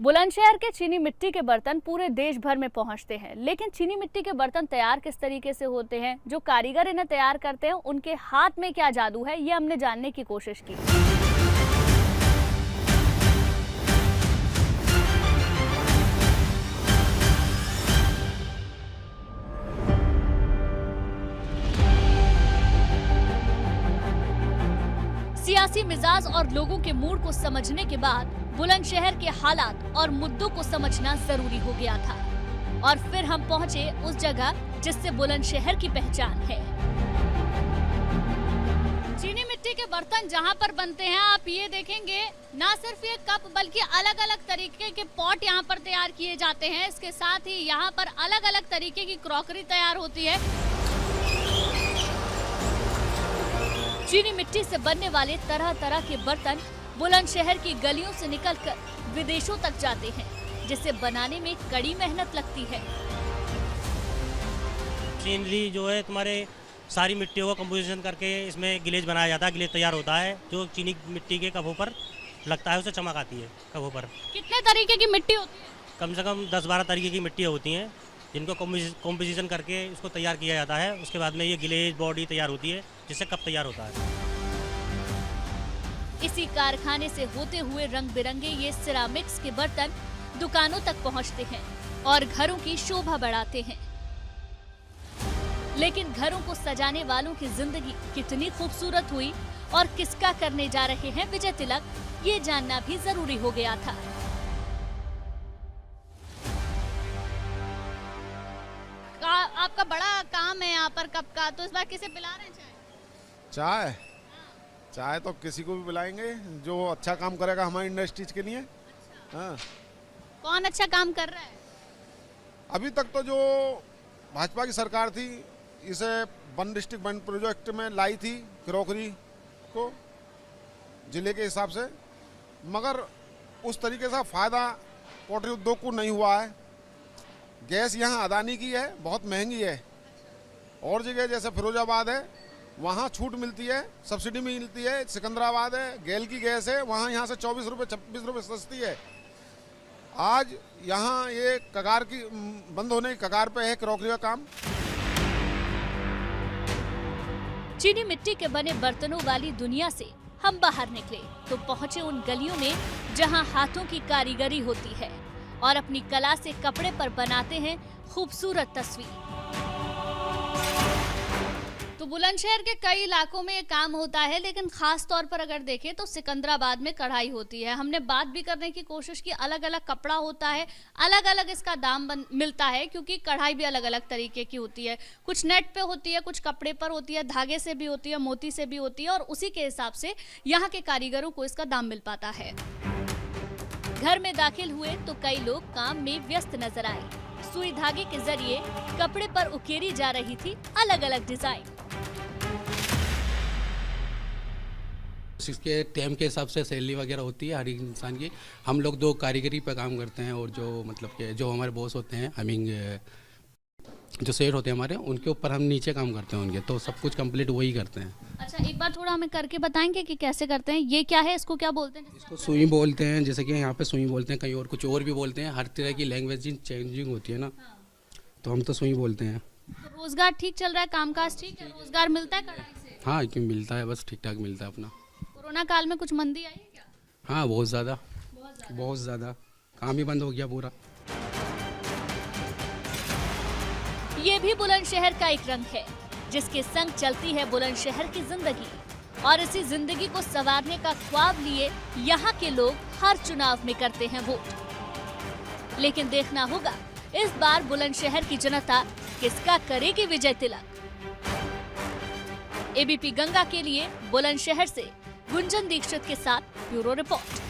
बुलंदशहर के चीनी मिट्टी के बर्तन पूरे देश भर में पहुंचते हैं, लेकिन चीनी मिट्टी के बर्तन तैयार किस तरीके से होते हैं, जो कारीगर इन्हें तैयार करते हैं उनके हाथ में क्या जादू है, ये हमने जानने की कोशिश की। सियासी मिजाज और लोगों के मूड को समझने के बाद बुलंदशहर के हालात और मुद्दों को समझना जरूरी हो गया था और फिर हम पहुंचे उस जगह जिससे बुलंदशहर की पहचान है। चीनी मिट्टी के बर्तन जहां पर बनते हैं, आप ये देखेंगे ना सिर्फ ये कप बल्कि अलग अलग तरीके के पॉट यहां पर तैयार किए जाते हैं। इसके साथ ही यहां पर अलग अलग तरीके की क्रॉकरी तैयार होती है। चीनी मिट्टी से बनने वाले तरह तरह के बर्तन बुलंदशहर की गलियों से निकलकर विदेशों तक जाते हैं, जिसे बनाने में कड़ी मेहनत लगती है। चीनली जो है तुम्हारे सारी मिट्टियों को कंपोजिशन करके इसमें गिलेज बनाया जाता है। गिलेज तैयार होता है जो चीनी मिट्टी के कपों पर लगता है, उसे चमक आती है कपों पर। कितने तरीके की मिट्टी होती है? कम से कम 10-12 तरीके की मिट्टियाँ होती हैं जिनको कंपोजिशन करके इसको तैयार किया जाता है। उसके बाद में ये गिलेज बॉडी तैयार होती है जिससे कप तैयार होता है। इसी कारखाने से होते हुए रंग बिरंगे ये सिरामिक्स के बर्तन दुकानों तक पहुंचते हैं और घरों की शोभा बढ़ाते हैं। लेकिन घरों को सजाने वालों की जिंदगी कितनी खूबसूरत हुई और किसका करने जा रहे हैं विजय तिलक, ये जानना भी जरूरी हो गया था। आपका बड़ा काम है यहाँ पर कप का, तो इस बार किसे पिला रहे हैं चाय? चाय तो किसी को भी बुलाएंगे जो अच्छा काम करेगा हमारी इंडस्ट्रीज के लिए। हाँ। कौन अच्छा काम कर रहा है? अभी तक तो जो भाजपा की सरकार थी इसे वन डिस्ट्रिक्ट वन प्रोजेक्ट में लाई थी क्रॉकरी को जिले के हिसाब से, मगर उस तरीके से फायदा पोल्ट्री उद्योग को नहीं हुआ है। गैस यहाँ अदानी की है, बहुत महंगी है। और जगह जैसे फिरोजाबाद है वहाँ छूट मिलती है, सब्सिडी में मिलती है। सिकंदराबाद है, गेल की गैस है, वहाँ यहाँ से 24 रुपये 26 रुपये सस्ती है। आज यहाँ ये कगार की बंद होने की कगार पे है क्रॉकरी का काम। चीनी मिट्टी के बने बर्तनों वाली दुनिया से हम बाहर निकले तो पहुंचे उन गलियों में जहां हाथों की कारीगरी होती है और अपनी कला से कपड़े पर बनाते हैं खूबसूरत तस्वीर। तो बुलंदशहर के कई इलाकों में ये काम होता है, लेकिन खास तौर पर अगर देखें तो सिकंदराबाद में कढ़ाई होती है। हमने बात भी करने की कोशिश की, अलग अलग कपड़ा होता है, अलग अलग इसका दाम मिलता है क्योंकि कढ़ाई भी अलग अलग तरीके की होती है। कुछ नेट पे होती है, कुछ कपड़े पर होती है, धागे से भी होती है, मोती से भी होती है और उसी के हिसाब से यहाँ के कारीगरों को इसका दाम मिल पाता है। घर में दाखिल हुए तो कई लोग काम में व्यस्त नजर आए। सुई धागे के जरिए कपड़े पर उकेरी जा रही थी अलग अलग डिजाइन। इसके टाइम के हिसाब से सैलरी वगैरह होती है हर एक इंसान की। हम लोग 2 कारीगरी पे काम करते हैं और जो मतलब कि जो हमारे बॉस होते हैं, आई मीन जो सेठ होते हैं हमारे, उनके ऊपर हम नीचे काम करते हैं उनके, तो सब कुछ कंप्लीट वही करते हैं। अच्छा, एक बार थोड़ा हमें करके बताएंगे कि कैसे करते हैं? ये क्या है, इसको क्या बोलते हैं? इसको सुई बोलते हैं, जैसे कि यहाँ पे सुई बोलते हैं, कहीं और कुछ और भी बोलते हैं। हर तरह की लैंग्वेज चेंजिंग होती है ना। हाँ। तो हम तो सुई बोलते हैं। तो रोजगार ठीक चल रहा है, कामकाज ठीक है, रोजगार मिलता है कढ़ाई से? हाँ, क्यों मिलता है, बस ठीक ठाक मिलता है अपना। कोरोना काल में कुछ मंदी आई है क्या? हाँ, बहुत ज़्यादा काम ही बंद हो गया पूरा। ये भी बुलंदशहर का एक रंग है जिसके संग चलती है बुलंदशहर की जिंदगी, और इसी जिंदगी को संवारने का ख्वाब लिए यहाँ के लोग हर चुनाव में करते हैं वोट। लेकिन देखना होगा इस बार बुलंदशहर की जनता किसका करेगी विजय तिलक। एबीपी गंगा के लिए बुलंदशहर से गुंजन दीक्षित के साथ ब्यूरो रिपोर्ट।